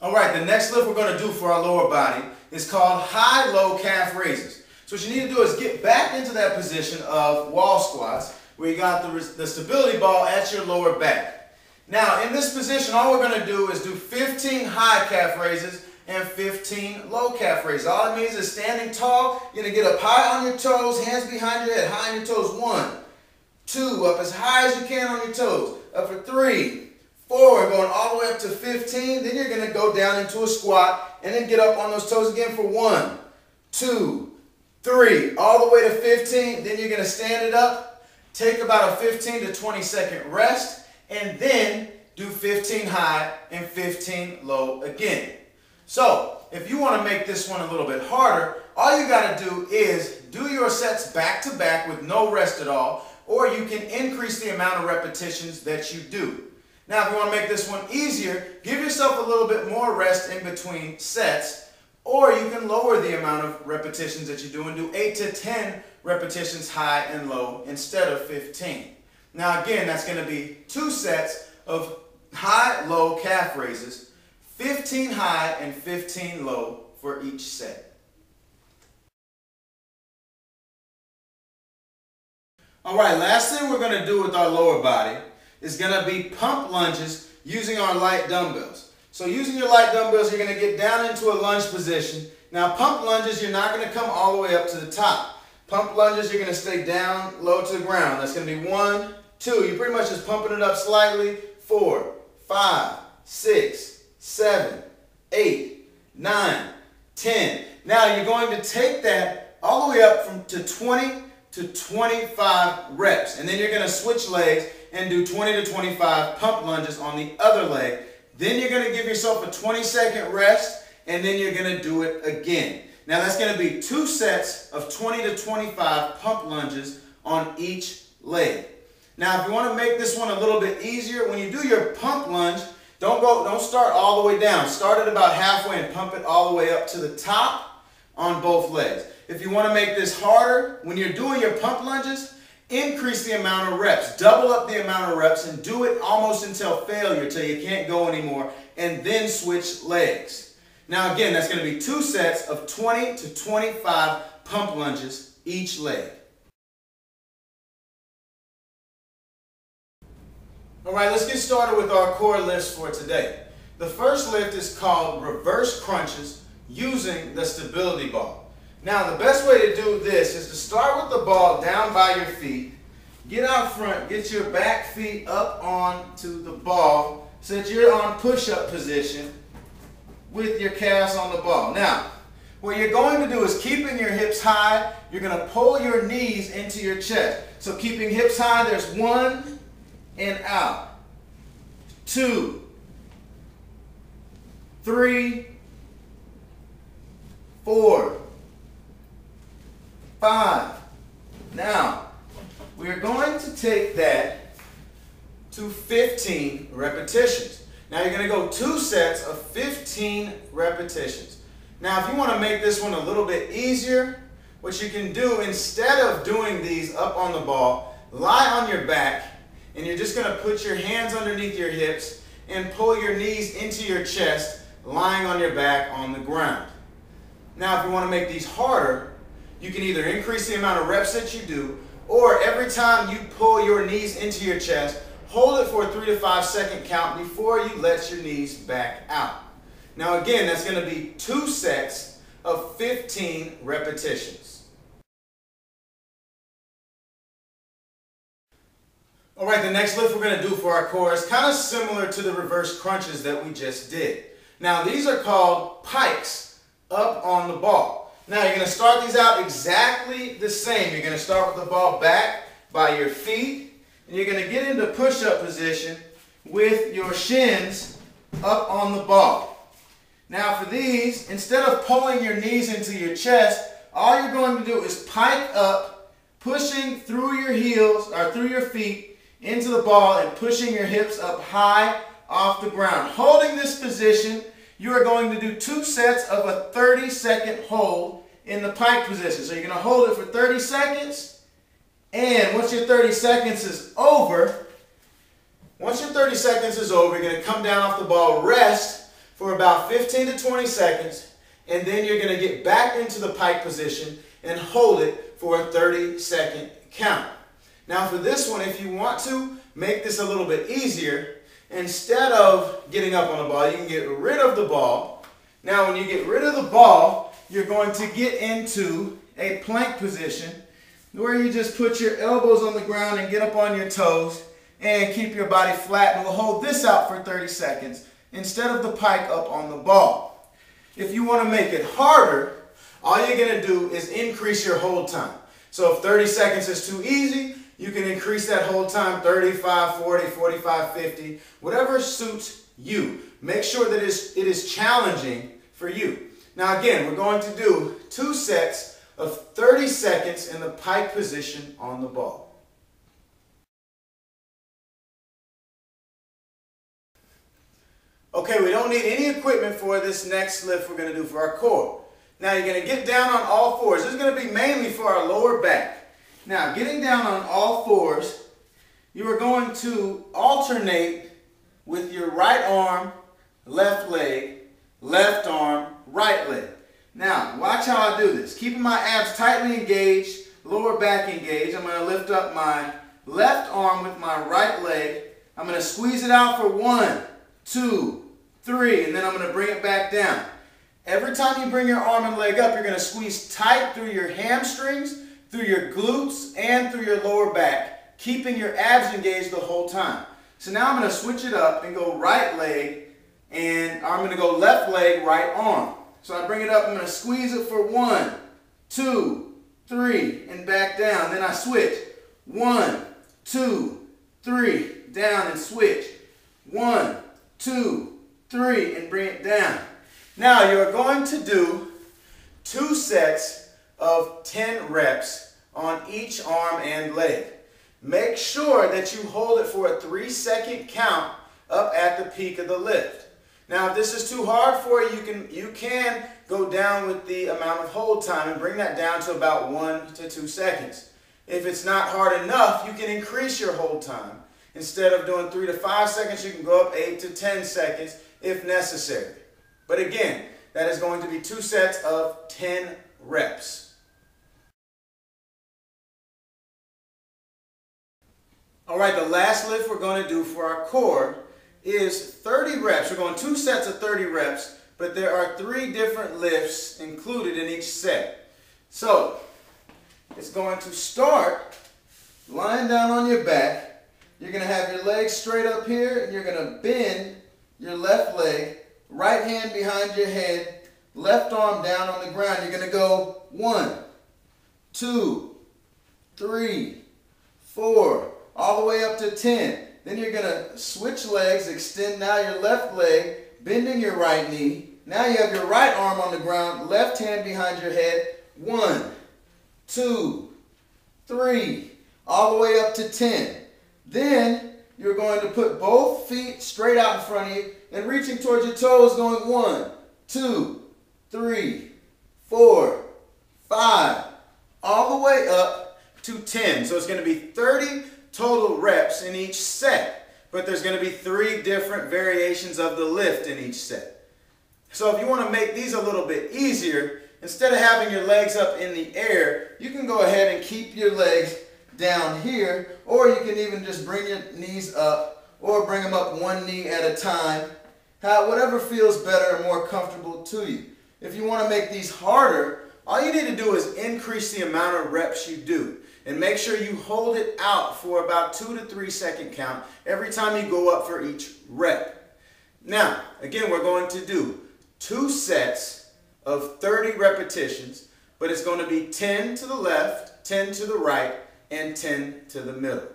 All right, the next lift we're going to do for our lower body is called high-low calf raises. So what you need to do is get back into that position of wall squats where you got the stability ball at your lower back. Now, in this position, all we're going to do is do 15 high calf raises and 15 low calf raises. All it means is standing tall, you're going to get up high on your toes, hands behind your head, high on your toes. 1, 2, up as high as you can on your toes. Up for 3, 4, going all the way up to 15. Then you're going to go down into a squat and then get up on those toes again for 1, 2, 3, all the way to 15. Then you're going to stand it up, take about a 15 to 20 second rest, and then do 15 high and 15 low again. So if you want to make this one a little bit harder, all you got to do is do your sets back to back with no rest at all, or you can increase the amount of repetitions that you do. Now, if you want to make this one easier, give yourself a little bit more rest in between sets, or you can lower the amount of repetitions that you do and do 8 to 10 repetitions high and low instead of 15. Now again, that's going to be 2 sets of high-low calf raises, 15 high and 15 low for each set. All right, last thing we're going to do with our lower body is going to be pump lunges using our light dumbbells. So using your light dumbbells, you're going to get down into a lunge position. Now pump lunges, you're not going to come all the way up to the top. Pump lunges, you're going to stay down low to the ground. That's going to be 1, 2. You're pretty much just pumping it up slightly. 4, 5, 6, 7, 8, 9, 10. Now you're going to take that all the way up to 20 to 25 reps. And then you're going to switch legs and do 20 to 25 pump lunges on the other leg. Then you're going to give yourself a 20-second rest, and then you're going to do it again. Now that's going to be 2 sets of 20 to 25 pump lunges on each leg. Now if you want to make this one a little bit easier, when you do your pump lunge, don't start all the way down. Start it about halfway and pump it all the way up to the top on both legs. If you want to make this harder, when you're doing your pump lunges, increase the amount of reps. Double up the amount of reps and do it almost until failure, till you can't go anymore, and then switch legs. Now again, that's going to be 2 sets of 20 to 25 pump lunges each leg. All right, let's get started with our core lifts for today. The first lift is called reverse crunches using the stability ball. Now the best way to do this is to start with the ball down by your feet, get out front, get your back feet up onto the ball so that you're on push-up position with your calves on the ball. Now, what you're going to do is keeping your hips high, you're going to pull your knees into your chest. So keeping hips high, there's 1 and out, 2, 3, 4, 5. Now, we're going to take that to 15 repetitions. Now you're going to go 2 sets of 15 repetitions. Now if you want to make this one a little bit easier, what you can do, instead of doing these up on the ball, lie on your back and you're just going to put your hands underneath your hips and pull your knees into your chest, lying on your back on the ground. Now if you want to make these harder, you can either increase the amount of reps that you do, or every time you pull your knees into your chest, hold it for a 3 to 5 second count before you let your knees back out. Now again, that's going to be 2 sets of 15 repetitions. All right, the next lift we're going to do for our core is kind of similar to the reverse crunches that we just did. Now these are called pikes up on the ball. Now you're going to start these out exactly the same. You're going to start with the ball back by your feet, and you're going to get into push-up position with your shins up on the ball. Now for these, instead of pulling your knees into your chest, all you're going to do is pike up, pushing through your heels or through your feet into the ball and pushing your hips up high off the ground. Holding this position, you are going to do 2 sets of a 30-second hold in the pike position. So you're going to hold it for 30 seconds, and once your 30 seconds is over, you're going to come down off the ball, rest for about 15 to 20 seconds, and then you're going to get back into the pike position and hold it for a 30-second count. Now for this one, if you want to make this a little bit easier, instead of getting up on the ball, you can get rid of the ball. Now when you get rid of the ball, you're going to get into a plank position where you just put your elbows on the ground and get up on your toes and keep your body flat, and we'll hold this out for 30 seconds instead of the pike up on the ball. If you want to make it harder, all you're going to do is increase your hold time. So if 30 seconds is too easy, you can increase that hold time 35, 40, 45, 50, whatever suits you. Make sure that it is challenging for you. Now again, we're going to do 2 sets of 30 seconds in the pike position on the ball. Okay, we don't need any equipment for this next lift we're going to do for our core. Now you're going to get down on all fours. This is going to be mainly for our lower back. Now getting down on all fours, you are going to alternate with your right arm, left leg, left arm, right leg. Now watch how I do this. Keeping my abs tightly engaged, lower back engaged. I'm going to lift up my left arm with my right leg. I'm going to squeeze it out for 1, 2, 3, and then I'm going to bring it back down. Every time you bring your arm and leg up, you're going to squeeze tight through your hamstrings, through your glutes, and through your lower back, keeping your abs engaged the whole time. So now I'm going to switch it up and go right leg, and I'm going to go left leg, right arm. So I bring it up, I'm going to squeeze it for 1, 2, 3, and back down. Then I switch. 1, 2, 3, down and switch. 1, 2, 3, and bring it down. Now you're going to do 2 sets of 10 reps on each arm and leg. Make sure that you hold it for a 3-second count up at the peak of the lift. Now if this is too hard for you, you can go down with the amount of hold time and bring that down to about 1 to 2 seconds. If it's not hard enough, you can increase your hold time. Instead of doing 3 to 5 seconds, you can go up 8 to 10 seconds if necessary. But again, that is going to be 2 sets of 10 reps. All right, the last lift we're going to do for our core is 30 reps. We're going 2 sets of 30 reps, but there are 3 different lifts included in each set. So, it's going to start lying down on your back. You're going to have your legs straight up here, and you're going to bend your left leg, right hand behind your head, left arm down on the ground. You're going to go 1, 2, 3, 4, all the way up to 10. Then you're going to switch legs, extend now your left leg, bending your right knee. Now you have your right arm on the ground, left hand behind your head. 1, 2, 3, all the way up to 10. Then you're going to put both feet straight out in front of you and reaching towards your toes, going 1, 2, 3, 4, 5, all the way up to 10. So it's going to be 30 total reps in each set, but there's going to be 3 different variations of the lift in each set. So if you want to make these a little bit easier, instead of having your legs up in the air, you can go ahead and keep your legs down here, or you can even just bring your knees up or bring them up 1 knee at a time. Whatever feels better and more comfortable to you. If you want to make these harder, all you need to do is increase the amount of reps you do. And make sure you hold it out for about 2 to 3 second count every time you go up for each rep. Now, again, we're going to do 2 sets of 30 repetitions, but it's going to be 10 to the left, 10 to the right, and 10 to the middle.